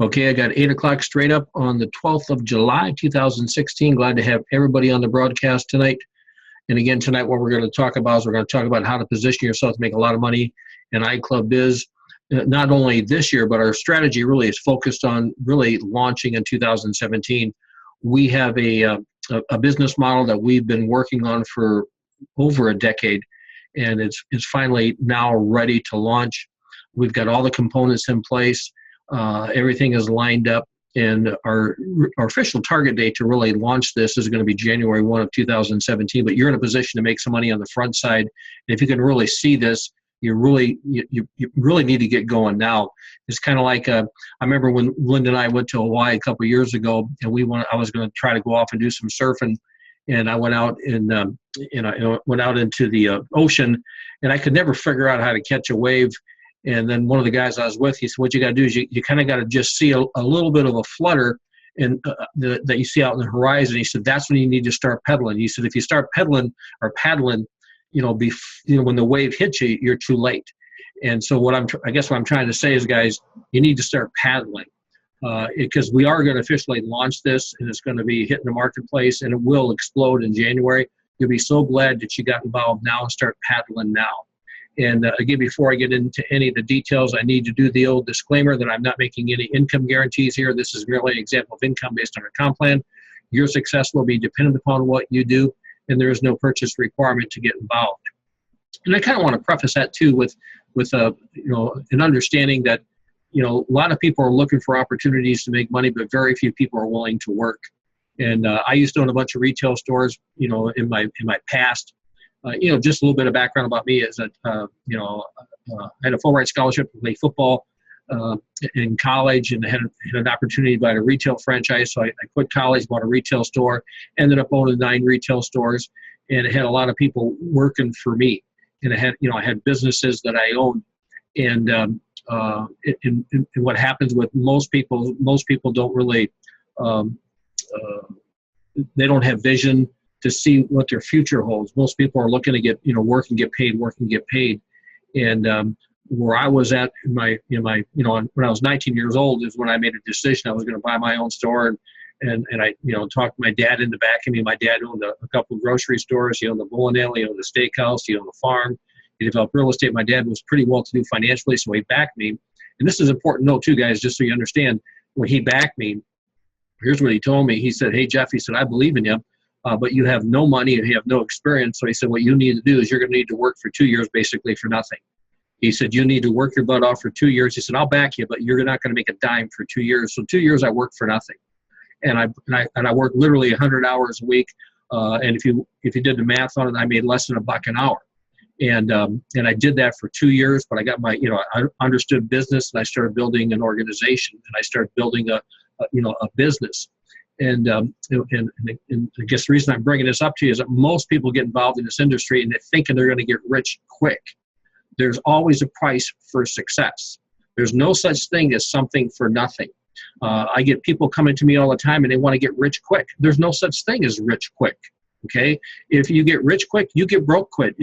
Okay, I got 8 o'clock straight up on the 12th of July, 2016. Glad to have everybody on the broadcast tonight. And again, tonight what we're going to talk about is we're going to talk about how to position yourself to make a lot of money in iClub Biz. Not only this year, but our strategy really is focused on really launching in 2017. We have a business model that we've been working on for over a decade, and it's finally now ready to launch. We've got all the components in place. Everything is lined up, and our official target date to really launch this is going to be January 1 of 2017. But you're in a position to make some money on the front side. And if you can really see this, you really need to get going now. It's kind of like I remember when Linda and I went to Hawaii a couple of years ago, and I was going to try to go off and do some surfing, and I went out and went out into the ocean, and I could never figure out how to catch a wave. And then one of the guys I was with, he said, what you got to do is you kind of got to just see a little bit of a flutter that you see out in the horizon. He said, that's when you need to start pedaling. He said, if you start pedaling or paddling, when the wave hits you, you're too late. And so I guess what I'm trying to say is, guys, you need to start paddling because we are going to officially launch this, and it's going to be hitting the marketplace, and it will explode in January. You'll be so glad that you got involved now and start paddling now. And again, before I get into any of the details, I need to do the old disclaimer that I'm not making any income guarantees here. This is merely an example of income based on our comp plan. Your success will be dependent upon what you do, and there is no purchase requirement to get involved. And I kind of want to preface that too with an understanding that a lot of people are looking for opportunities to make money, but very few people are willing to work. And I used to own a bunch of retail stores, in my past. Just a little bit of background about me is that, I had a full ride scholarship to play football in college, and had an opportunity to buy a retail franchise. So I quit college, bought a retail store, ended up owning 9 retail stores, and it had a lot of people working for me. And I had businesses that I owned. And what happens with most people don't really, they don't have vision to see what their future holds. Most people are looking to get, work and get paid. And where I was at when I was 19 years old is when I made a decision I was going to buy my own store. And I, talked my dad into backing me. My dad owned a couple of grocery stores. He owned the bowling alley, he owned the steakhouse, he owned the farm. He developed real estate. My dad was pretty well-to-do financially, so he backed me. And this is important to know too, guys, just so you understand. When he backed me, here's what he told me. He said, hey, Jeff, he said, I believe in you. But you have no money and you have no experience. So he said, what you need to do is you're going to need to work for 2 years basically for nothing. He said, you need to work your butt off for 2 years. He said, I'll back you, but you're not going to make a dime for 2 years. So 2 years I worked for nothing. And I worked literally 100 hours a week. And if you did the math on it, I made less than $1 an hour. And I did that for 2 years, but I got I understood business, and I started building an organization, and I started building a business. And I guess the reason I'm bringing this up to you is that most people get involved in this industry and they're thinking they're going to get rich quick. There's always a price for success. There's no such thing as something for nothing. I get people coming to me all the time and they want to get rich quick. There's no such thing as rich quick. Okay, if you get rich quick, you get broke quick.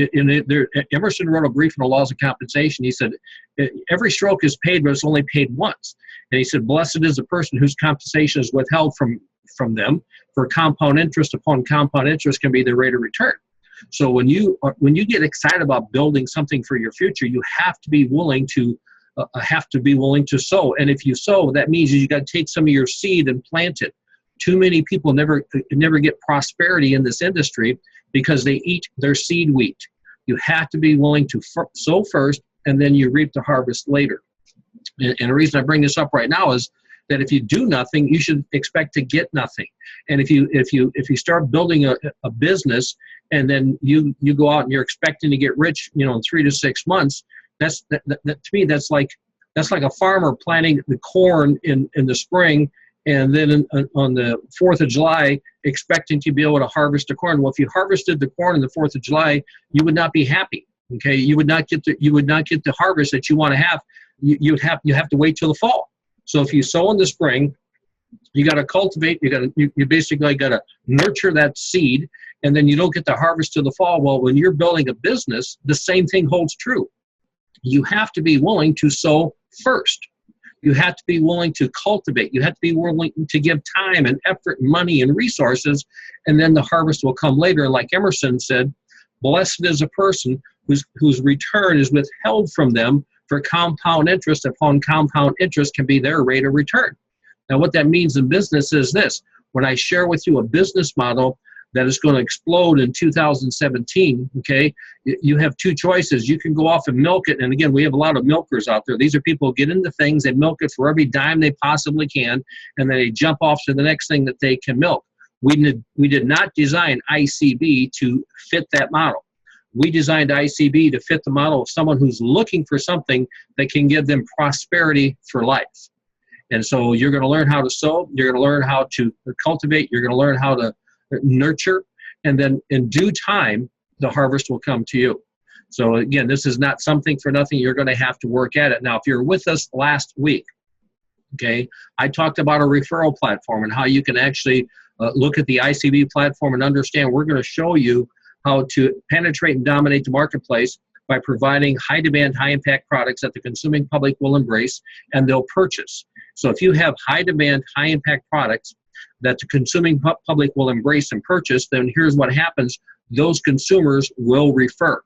Emerson wrote a brief on the laws of compensation. He said, every stroke is paid, but it's only paid once. And he said, blessed is the person whose compensation is withheld from them, for compound interest upon compound interest can be the rate of return. So when you get excited about building something for your future, you have to be willing to sow. And if you sow, that means you got to take some of your seed and plant it. Too many people never get prosperity in this industry because they eat their seed wheat. You have to be willing to sow first, and then you reap the harvest later. And the reason I bring this up right now is that if you do nothing, you should expect to get nothing. And if you start building a business and then you go out and you're expecting to get rich, in 3 to 6 months, that to me that's like a farmer planting the corn in the spring, and then on the 4th of July, expecting to be able to harvest the corn. Well, if you harvested the corn on the 4th of July, you would not be happy. Okay, you would not get the harvest that you want to have. You have to wait till the fall. So if you sow in the spring, you got to cultivate. You basically got to nurture that seed, and then you don't get the harvest till the fall. Well, when you're building a business, the same thing holds true. You have to be willing to sow first. You have to be willing to cultivate. You have to be willing to give time and effort, and money and resources, and then the harvest will come later. And like Emerson said, blessed is a person whose return is withheld from them, for compound interest upon compound interest can be their rate of return. Now, what that means in business is this. When I share with you a business model that is going to explode in 2017, okay, you have two choices. You can go off and milk it. And again, we have a lot of milkers out there. These are people who get into things, they milk it for every dime they possibly can, and then they jump off to the next thing that they can milk. We did not design iCB to fit that model. We designed iCB to fit the model of someone who's looking for something that can give them prosperity for life. And so you're going to learn how to sow, you're going to learn how to cultivate, you're going to learn how to nurture, and then in due time, the harvest will come to you. So again, this is not something for nothing. You're going to have to work at it. Now, if you're with us last week, okay, I talked about a referral platform and how you can actually look at the iCB platform and understand. We're going to show you how to penetrate and dominate the marketplace by providing high demand, high impact products that the consuming public will embrace and they'll purchase. So if you have high demand, high impact products that the consuming public will embrace and purchase, then here's what happens. Those consumers will refer.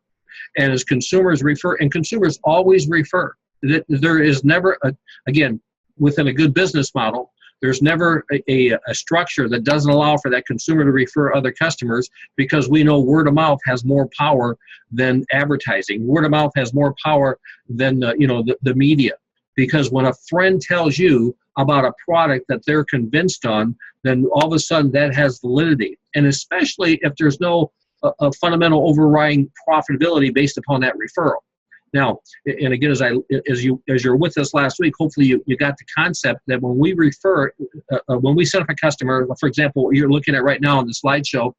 And as consumers refer, and consumers always refer, there is never, again, within a good business model, there's never a structure that doesn't allow for that consumer to refer other customers, because we know word of mouth has more power than advertising. Word of mouth has more power than the media. Because when a friend tells you about a product that they're convinced on, then all of a sudden that has validity. And especially if there's no a fundamental overriding profitability based upon that referral. Now, and again, as you're with us last week, hopefully you got the concept that when we refer, when we set up a customer, for example, what you're looking at right now on the slideshow,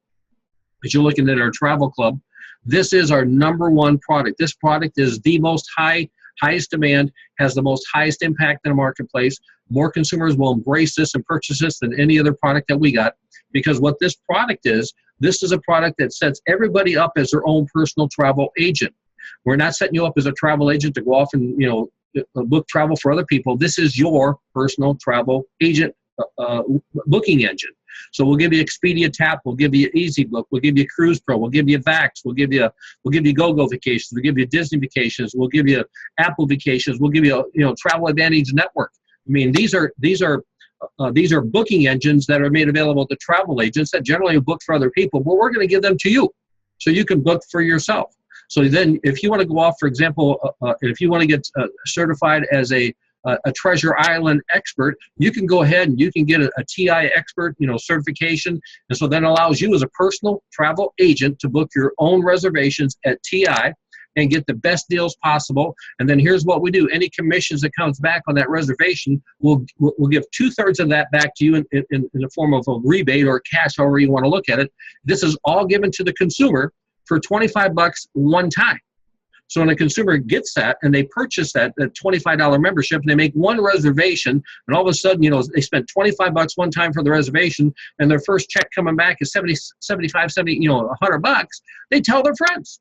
as you're looking at our travel club, this is our number one product. This product is the most highest demand, has the most highest impact in the marketplace. More consumers will embrace this and purchase this than any other product that we got, because what this product is, this is a product that sets everybody up as their own personal travel agent. We're not setting you up as a travel agent to go off and book travel for other people. This is your personal travel agent booking engine. So we'll give you Expedia Tap, we'll give you Easy Book, we'll give you Cruise Pro, we'll give you Vax, we'll give you GoGo Vacations, we'll give you Disney Vacations, we'll give you Apple Vacations, we'll give you Travel Advantage Network. I mean, these are booking engines that are made available to travel agents that generally book for other people, but we're going to give them to you so you can book for yourself. So then if you want to go off, for example, if you want to get certified as a Treasure Island expert, you can go ahead and you can get a TI expert, certification. And so that allows you as a personal travel agent to book your own reservations at TI and get the best deals possible. And then here's what we do. Any commissions that comes back on that reservation, we'll give 2/3 of that back to you in the form of a rebate or cash, however you want to look at it. This is all given to the consumer for $25 one time. So when a consumer gets that and they purchase that $25 membership and they make one reservation, and all of a sudden, they spent $25 one time for the reservation, and their first check coming back is $100, they tell their friends.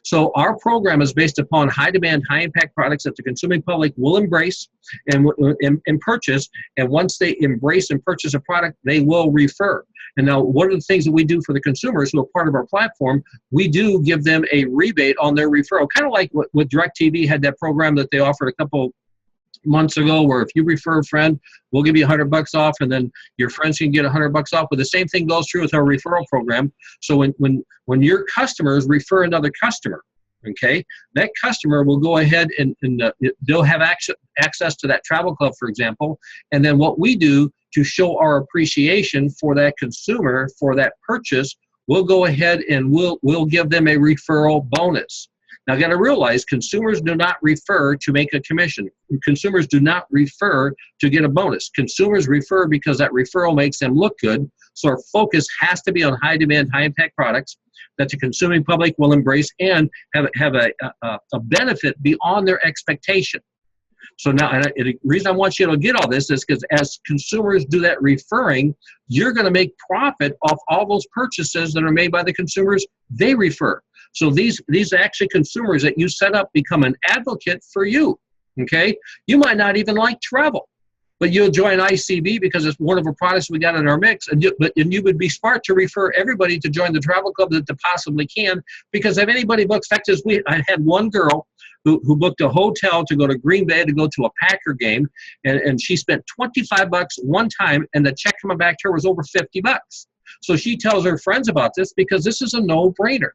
So our program is based upon high demand, high impact products that the consuming public will embrace and purchase. And once they embrace and purchase a product, they will refer. And now, one of the things that we do for the consumers who are part of our platform, we do give them a rebate on their referral. Kind of like what DirecTV had that program that they offered a couple months ago, where if you refer a friend, we'll give you $100 off, and then your friends can get $100 off. But the same thing goes true with our referral program. So when your customers refer another customer, okay, that customer will go ahead and they'll have access to that travel club, for example. And then what we do to show our appreciation for that consumer, for that purchase, we'll go ahead and we'll give them a referral bonus. Now, you got to realize consumers do not refer to make a commission. Consumers do not refer to get a bonus. Consumers refer because that referral makes them look good. So our focus has to be on high demand, high impact products that the consuming public will embrace and have a benefit beyond their expectation. So now, and the reason I want you to get all this is because as consumers do that referring, you're going to make profit off all those purchases that are made by the consumers they refer. So these actually consumers that you set up become an advocate for you. okay? You might not even like travel, but you'll join iCB because it's one of the products we got in our mix, and you would be smart to refer everybody to join the travel club that they possibly can, because if anybody books, in fact, I had one girl who booked a hotel to go to Green Bay to go to a Packer game, and she spent $25 one time, and the check coming back to her was over $50. So she tells her friends about this because this is a no-brainer.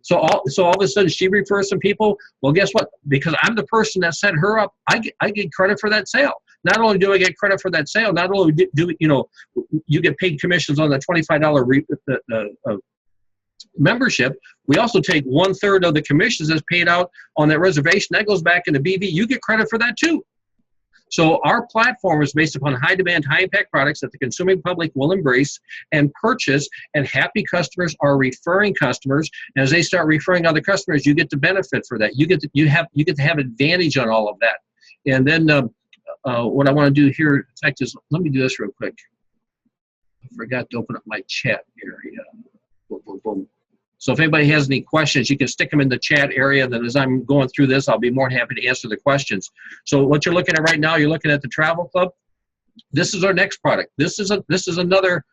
So all of a sudden she refers some people. Well, guess what? Because I'm the person that set her up, I get credit for that sale. Not only do I get credit for that sale, not only do you get paid commissions on the $25 membership, we also take 1/3 of the commissions that's paid out on that reservation. That goes back into BV. You get credit for that too. So our platform is based upon high-demand, high-impact products that the consuming public will embrace and purchase, and happy customers are referring customers. And as they start referring other customers, you get to benefit for that. You get to have advantage on all of that. And then what I want to do here, in fact, is let me do this real quick. I forgot to open up my chat area. Boom, boom, boom. So if anybody has any questions, you can stick them in the chat area. Then as I'm going through this, I'll be more than happy to answer the questions. So what you're looking at right now, you're looking at the Travel Club. This is our next product. This is another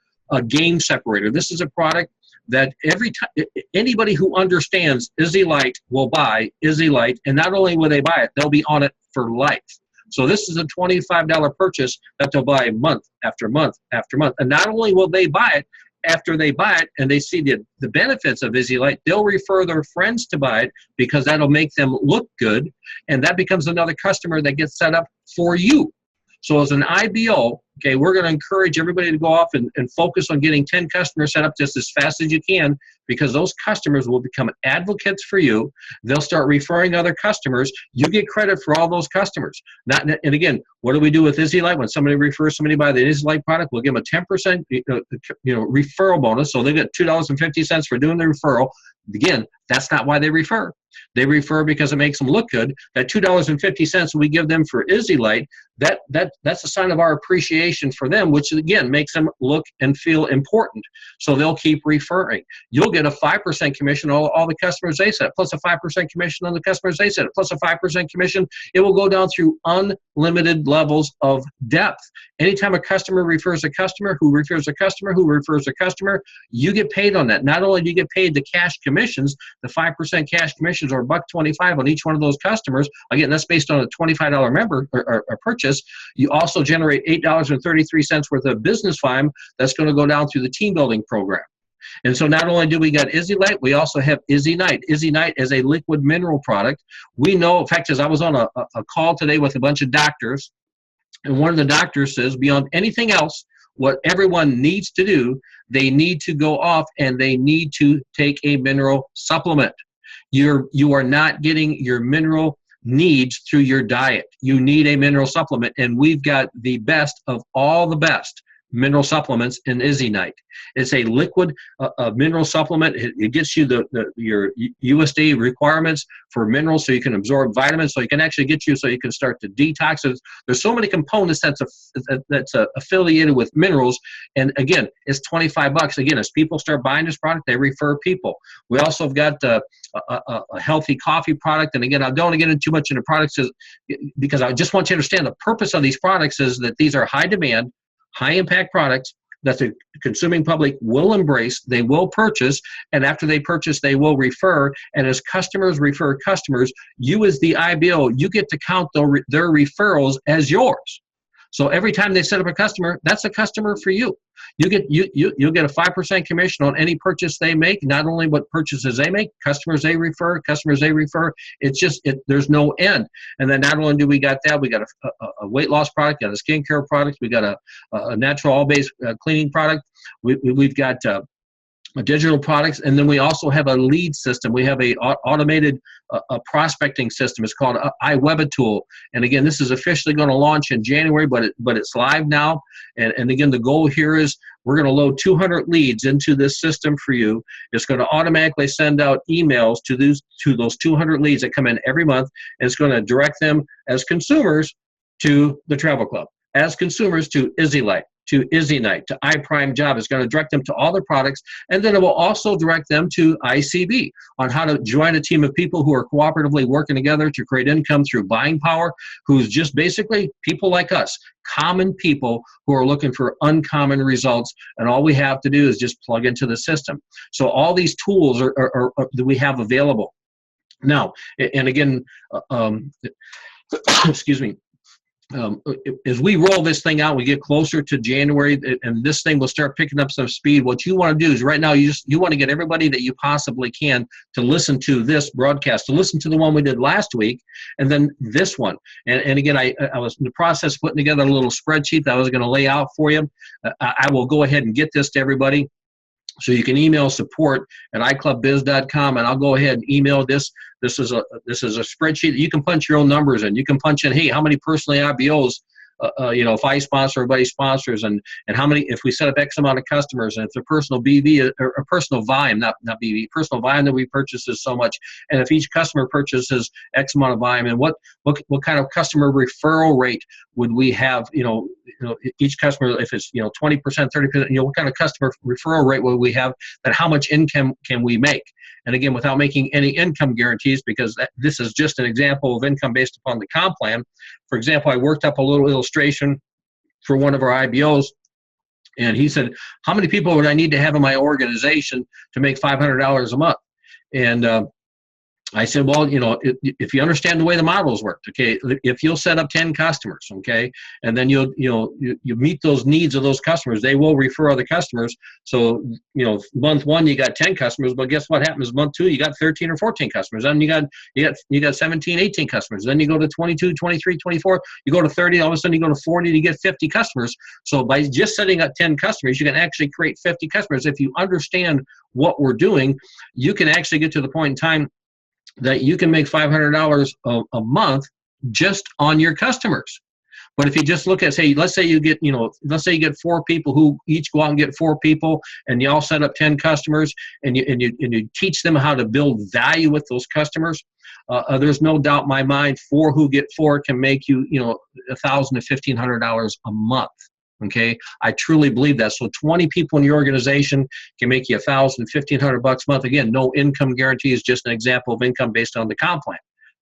game separator. This is a product that every time anybody who understands Izzy Light will buy Izzy Light, and not only will they buy it, they'll be on it for life. So this is a $25 purchase that they'll buy month after month after month. And not only will they buy it, after they buy it and they see the benefits of Izzy Light, they'll refer their friends to buy it because that'll make them look good, and that becomes another customer that gets set up for you. So as an IBO, okay, we're going to encourage everybody to go off and focus on getting 10 customers set up just as fast as you can, because those customers will become advocates for you. They'll start referring other customers. You get credit for all those customers. And again, what do we do with Izzy Light? When somebody refers somebody by the Izzy Light product, we'll give them a 10% referral bonus. So they get $2.50 for doing the referral. Again, that's not why they refer. They refer because it makes them look good. That $2.50 we give them for Izzy Light, that's a sign of our appreciation for them, which again makes them look and feel important. So they'll keep referring. You'll get a 5% commission on all the customers they set, plus a 5% commission on the customers they set, plus a 5% commission. It will go down through unlimited levels of depth. Anytime a customer refers a customer, who refers a customer, who refers a customer, you get paid on that. Not only do you get paid the cash commissions, the 5% cash commissions are $1.25 on each one of those customers. Again, that's based on a $25 member or purchase. You also generate $8.33 worth of business time that's going to go down through the team building program. And so not only do we got Izzy Light, we also have Izzy Night. Izzy Night is a liquid mineral product. We know, in fact, as I was on a call today with a bunch of doctors, and one of the doctors says, beyond anything else, what everyone needs to do, they need to go off and they need to take a mineral supplement. You are not getting your mineral needs through your diet. You need a mineral supplement, and we've got the best of all the best mineral supplements in Izzy Night. It's a liquid mineral supplement. It gets you your USD requirements for minerals, so you can absorb vitamins, so you can actually get you so you can start to detox. There's so many components that's affiliated with minerals, and again, it's $25. Again, as people start buying this product, they refer people. We also have got a healthy coffee product, and again, I don't want to get into too much into products because I just want you to understand the purpose of these products is that these are high demand, high impact products that the consuming public will embrace, they will purchase, and after they purchase, they will refer. And as customers refer customers, you as the IBO, you get to count their referrals as yours. So every time they set up a customer, that's a customer for you. You'll get a 5% commission on any purchase they make. Not only what purchases they make, customers they refer. It's just there's no end. And then not only do we got that, we got a weight loss product, got a skincare product, we got a natural all-based cleaning product. We've got digital products, and then we also have a lead system. We have a automated prospecting system. It's called iWebitool, and again, this is officially going to launch in January, but it's live now. And again, the goal here is we're going to load 200 leads into this system for you. It's going to automatically send out emails to those 200 leads that come in every month, and it's going to direct them as consumers to the Travel Club, as consumers to Izzy Light, to Izzy Night, to iPrime Job. It's going to direct them to all their products, and then it will also direct them to iCB on how to join a team of people who are cooperatively working together to create income through buying power, who's just basically people like us, common people who are looking for uncommon results, and all we have to do is just plug into the system. So all these tools are that we have available. Now, and again, excuse me, as we roll this thing out, we get closer to January, and this thing will start picking up some speed. What you want to do is right now you want to get everybody that you possibly can to listen to this broadcast, to listen to the one we did last week, and then this one. And again, I was in the process of putting together a little spreadsheet that I was going to lay out for you. I will go ahead and get this to everybody. So you can email support@iclubbiz.com, and I'll go ahead and email this. This is a spreadsheet that you can punch your own numbers in. You can punch in, hey, how many personally IBOs, if I sponsor, everybody sponsors, and how many, if we set up X amount of customers, and if the personal BV or a personal volume, not BV, personal volume that we purchase is so much, and if each customer purchases X amount of volume, and what kind of customer referral rate would we have, each customer, if it's 20%, 30%, what kind of customer referral rate would we have, and how much income can we make? And again, without making any income guarantees, because this is just an example of income based upon the comp plan. For example, I worked up a little illustration for one of our IBOs, and he said, how many people would I need to have in my organization to make $500 a month? And I said, well, if you understand the way the models work, okay, if you'll set up 10 customers, okay, and then you meet those needs of those customers, they will refer other customers. So, month one, you got 10 customers, but guess what happens? Month two, you got 13 or 14 customers. Then you got 17, 18 customers. Then you go to 22, 23, 24, you go to 30, all of a sudden you go to 40, you get 50 customers. So by just setting up 10 customers, you can actually create 50 customers. If you understand what we're doing, you can actually get to the point in time that you can make $500 a month just on your customers. But if you just look at, let's say you get 4 people who each go out and get 4 people, and you all set up 10 customers, and you teach them how to build value with those customers. There's no doubt in my mind, 4 who get 4 can make you, $1,000 to $1,500 a month. Okay, I truly believe that. So 20 people in your organization can make you $1,000, $1,500 a month. Again, no income guarantee, is just an example of income based on the comp plan.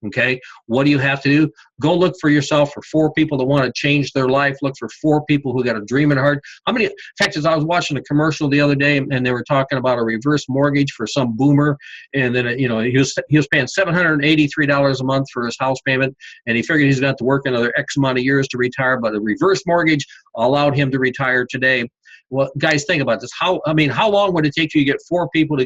Okay, what do you have to do? Go look for yourself for 4 people that want to change their life. Look for 4 people who got a dream in heart. How many? In fact, as I was watching a commercial the other day, and they were talking about a reverse mortgage for some boomer, and then he was paying $783 a month for his house payment, and he figured he's going to have to work another X amount of years to retire. But a reverse mortgage allowed him to retire today. Well, guys, think about this. How long would it take you to get 4 people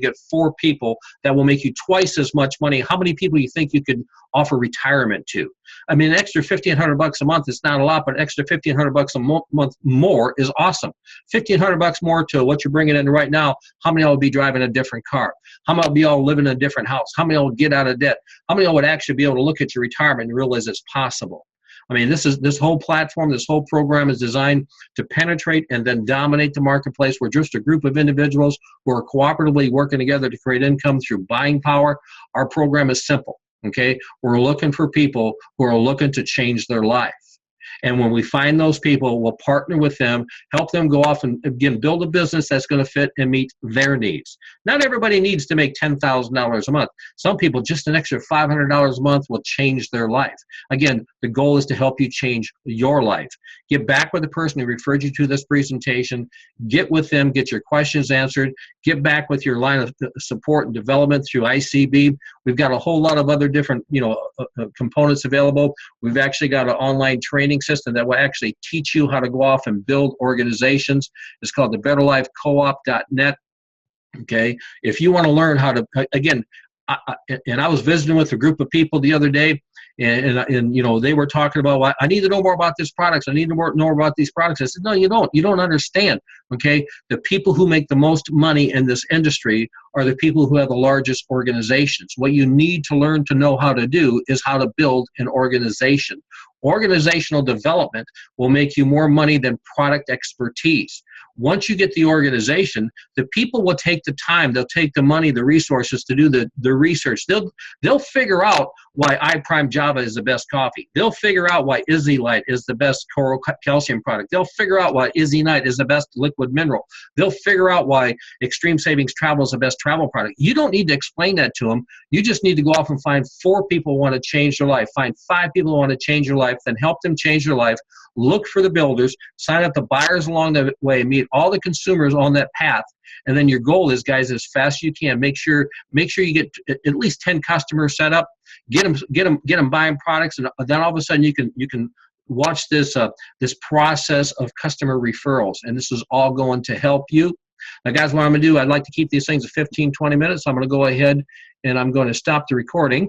that will make you twice as much money? How many people do you think you could offer retirement to? An extra $1,500 a month is not a lot, but an extra $1,500 a month more is awesome. $1,500 more to what you're bringing in right now. How many will be driving a different car? How many will be all living in a different house? How many will get out of debt? How many would actually be able to look at your retirement and realize it's possible? This whole platform, this whole program is designed to penetrate and then dominate the marketplace. We're just a group of individuals who are cooperatively working together to create income through buying power. Our program is simple, okay? We're looking for people who are looking to change their life. And when we find those people, we'll partner with them, help them go off and, again, build a business that's going to fit and meet their needs. Not everybody needs to make $10,000 a month. Some people, just an extra $500 a month will change their life. Again, the goal is to help you change your life. Get back with the person who referred you to this presentation. Get with them, get your questions answered. Get back with your line of support and development through iCB. We've got a whole lot of other different components available. We've actually got an online training system that will actually teach you how to go off and build organizations. It's called the betterlifecoop.net. Okay, if you want to learn how to, again, I was visiting with a group of people the other day, and they were talking about, well, I need to know more about this products. I need to know more about these products. I said, no, you don't. You don't understand. Okay, the people who make the most money in this industry are the people who have the largest organizations. What you need to learn to know how to do is how to build an organization. Organizational development will make you more money than product expertise. Once you get the organization, the people will take the time, they'll take the money, the resources to do the research. They'll figure out why iPrime Java is the best coffee. They'll figure out why Izzy Light is the best coral calcium product. They'll figure out why Izzy Night is the best liquid mineral. They'll figure out why Extreme Savings Travel is the best travel product. You don't need to explain that to them. You just need to go off and find 4 people who want to change their life. Find 5 people who want to change their life, then help them change their life. Look for the builders, sign up the buyers along the way, meet all the consumers on that path. And then your goal is, guys, as fast as you can, make sure you get at least 10 customers set up, get them buying products, and then all of a sudden you can watch this process of customer referrals. And this is all going to help you. Now, guys, what I'm going to do, I'd like to keep these things at 15, 20 minutes. So I'm going to go ahead and I'm going to stop the recording.